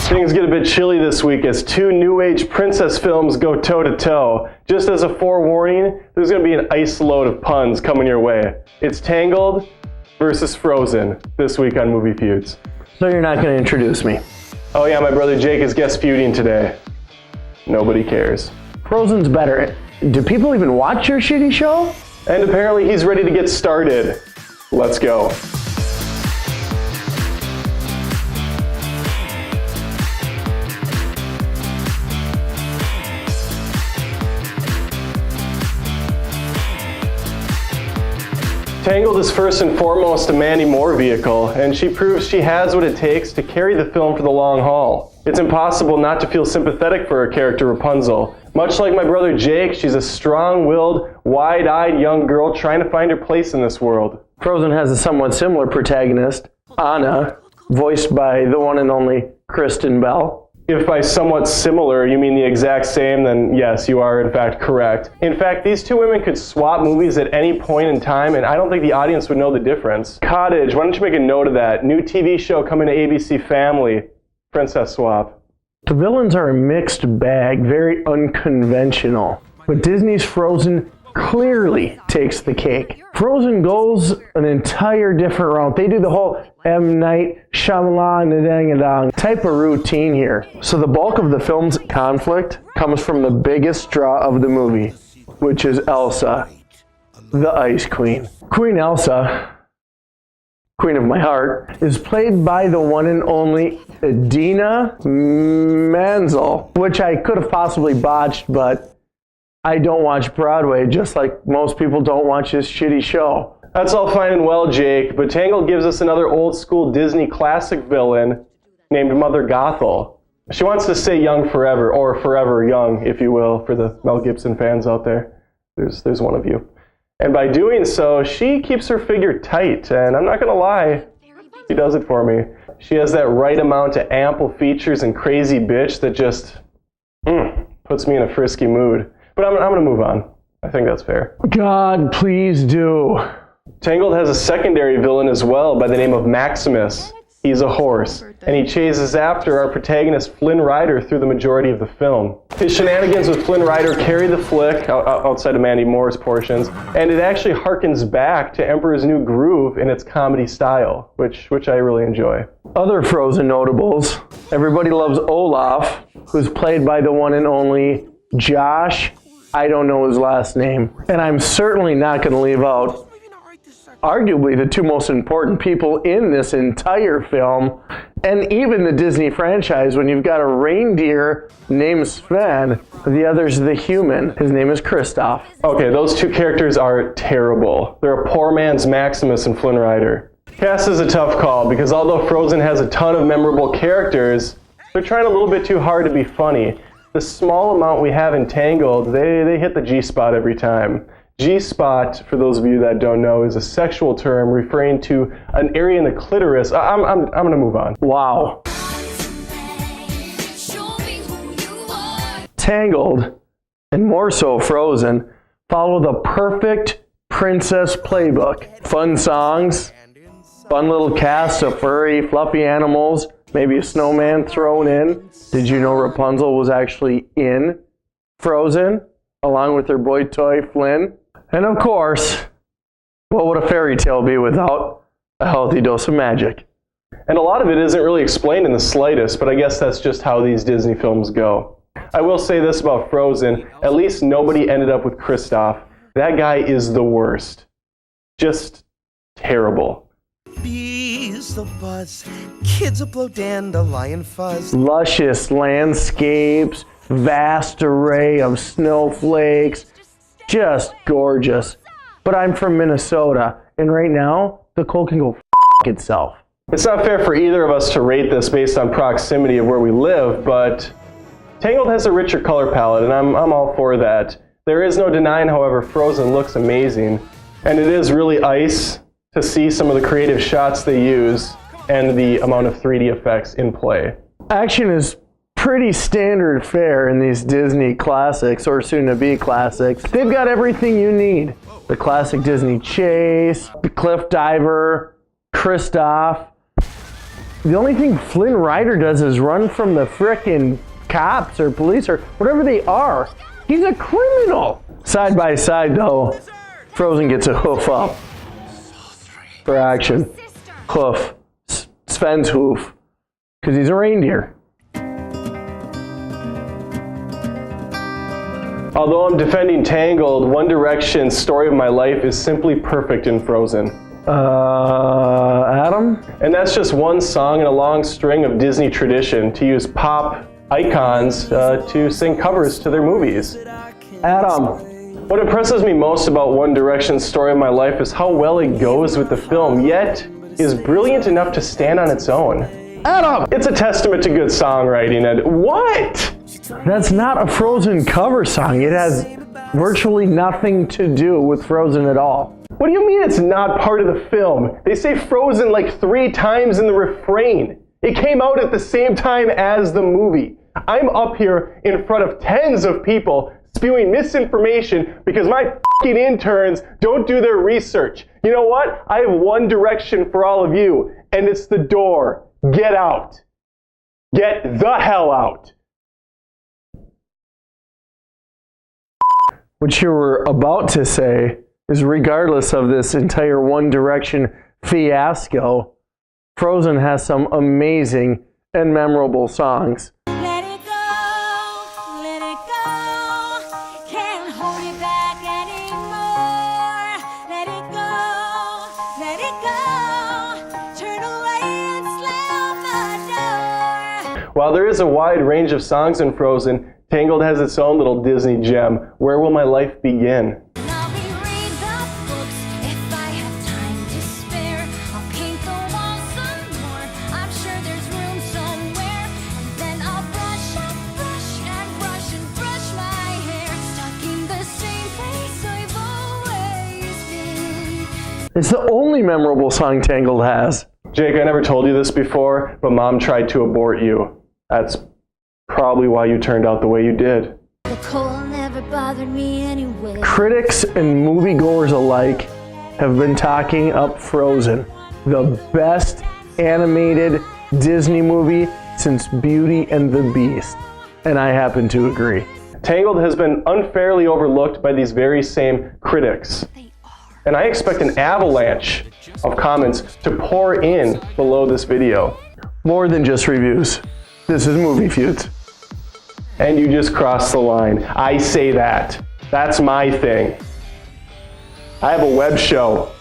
Things get a bit chilly this week as two new age princess films go toe to toe. Just as a forewarning, there's going to be an ice load of puns coming your way. It's Tangled versus Frozen this week on Movie Feuds. So you're not going to introduce me? Oh yeah, my brother Jake is guest feuding today. Nobody cares. Frozen's better. Do people even watch your shitty show? And apparently he's ready to get started. Let's go. Tangled is first and foremost a Mandy Moore vehicle, and she proves she has what it takes to carry the film for the long haul. It's impossible not to feel sympathetic for her character Rapunzel. Much like my brother Jake, she's a strong-willed, wide-eyed young girl trying to find her place in this world. Frozen has a somewhat similar protagonist, Anna, voiced by the one and only Kristen Bell. If by somewhat similar you mean the exact same, then yes, you are in fact correct. In fact, these two women could swap movies at any point in time, and I don't think the audience would know the difference. Cottage, why don't you make a note of that? New TV show coming to ABC Family. Princess swap. The villains are a mixed bag, very unconventional. But Disney's Frozen clearly takes the cake. Frozen goes an entire different route. They do the whole M. Night Shyamalan type of routine here. So the bulk of the film's conflict comes from the biggest draw of the movie, which is Elsa, the Ice Queen. Queen Elsa, Queen of my heart, is played by the one and only Idina Menzel, which I could have possibly botched, but I don't watch Broadway, just like most people don't watch this shitty show. That's all fine and well, Jake, but Tangled gives us another old-school Disney classic villain named Mother Gothel. She wants to stay young forever, or forever young, if you will, for the Mel Gibson fans out there. There's one of you. And by doing so, she keeps her figure tight, and I'm not going to lie, she does it for me. She has that right amount of ample features and crazy bitch that just puts me in a frisky mood. But I'm going to move on. I think that's fair. God, please do. Tangled has a secondary villain as well by the name of Maximus. He's a horse, and he chases after our protagonist Flynn Rider through the majority of the film. His shenanigans with Flynn Rider carry the flick outside of Mandy Moore's portions, and it actually harkens back to Emperor's New Groove in its comedy style, which I really enjoy. Other Frozen notables. Everybody loves Olaf, who's played by the one and only Josh. I don't know his last name. And I'm certainly not going to leave out arguably the two most important people in this entire film, and even the Disney franchise, when you've got a reindeer named Sven, the other's the human. His name is Kristoff. Okay, those two characters are terrible. They're a poor man's Maximus and Flynn Rider. Cast is a tough call, because although Frozen has a ton of memorable characters, they're trying a little bit too hard to be funny. The small amount we have in Tangled, they hit the G-spot every time. G-spot, for those of you that don't know, is a sexual term referring to an area in the clitoris. I'm going to move on. Wow. Tangled, and more so Frozen, follow the perfect princess playbook. Fun songs, fun little cast of furry, fluffy animals, maybe a snowman thrown in. Did you know Rapunzel was actually in Frozen, along with her boy toy Flynn? And of course, what would a fairy tale be without a healthy dose of magic? And a lot of it isn't really explained in the slightest, but I guess that's just how these Disney films go. I will say this about Frozen, at least nobody ended up with Kristoff. That guy is the worst. Just terrible. Bees the buzz, kids will blow dandelion fuzz. Luscious landscapes, vast array of snowflakes, just gorgeous. But I'm from Minnesota, and right now, the cold can go f*** itself. It's not fair for either of us to rate this based on proximity of where we live, but Tangled has a richer color palette, and I'm all for that. There is no denying, however, Frozen looks amazing, and it is really ice to see some of the creative shots they use and the amount of 3D effects in play. Action is pretty standard fare in these Disney classics, or soon-to-be classics. They've got everything you need. The classic Disney chase, the cliff diver, Kristoff, The only thing Flynn Rider does is run from the frickin' cops or police or whatever they are. He's a criminal. Side by side though, Frozen gets a hoof up for action. Hoof. Sven's hoof. Because he's a reindeer. Although I'm defending Tangled, One Direction's Story of My Life is simply perfect in Frozen. Adam? And that's just one song in a long string of Disney tradition to use pop icons to sing covers to their movies. Adam. What impresses me most about One Direction's Story of My Life is how well it goes with the film, yet is brilliant enough to stand on its own. Adam! It's a testament to good songwriting and what? That's not a Frozen cover song. It has virtually nothing to do with Frozen at all. What do you mean it's not part of the film? They say Frozen like 3 times in the refrain. It came out at the same time as the movie. I'm up here in front of tens of people spewing misinformation because my fucking interns don't do their research. You know what? I have one direction for all of you, and it's the door. Get out. Get the hell out. What you were about to say is regardless of this entire One Direction fiasco, Frozen has some amazing and memorable songs. Let it go, can't hold it back anymore. Let it go, turn away and slam the door. While there is a wide range of songs in Frozen, Tangled has its own little Disney gem, Where Will My Life Begin? I'll be read the books if I have time to spare. I'll paint the walls some more. I'm sure there's room somewhere. And then I'll brush and brush my hair. Stuck in the same place I've always been. It's the only memorable song Tangled has. Jake, I never told you this before, but Mom tried to abort you. That's probably why you turned out the way you did. The cold never bothered me anyway. Critics and moviegoers alike have been talking up Frozen, the best animated Disney movie since Beauty and the Beast. And I happen to agree. Tangled has been unfairly overlooked by these very same critics. And I expect an avalanche of comments to pour in below this video. More than just reviews. This is Movie Feuds. And you just crossed the line. I say that. That's my thing. I have a web show.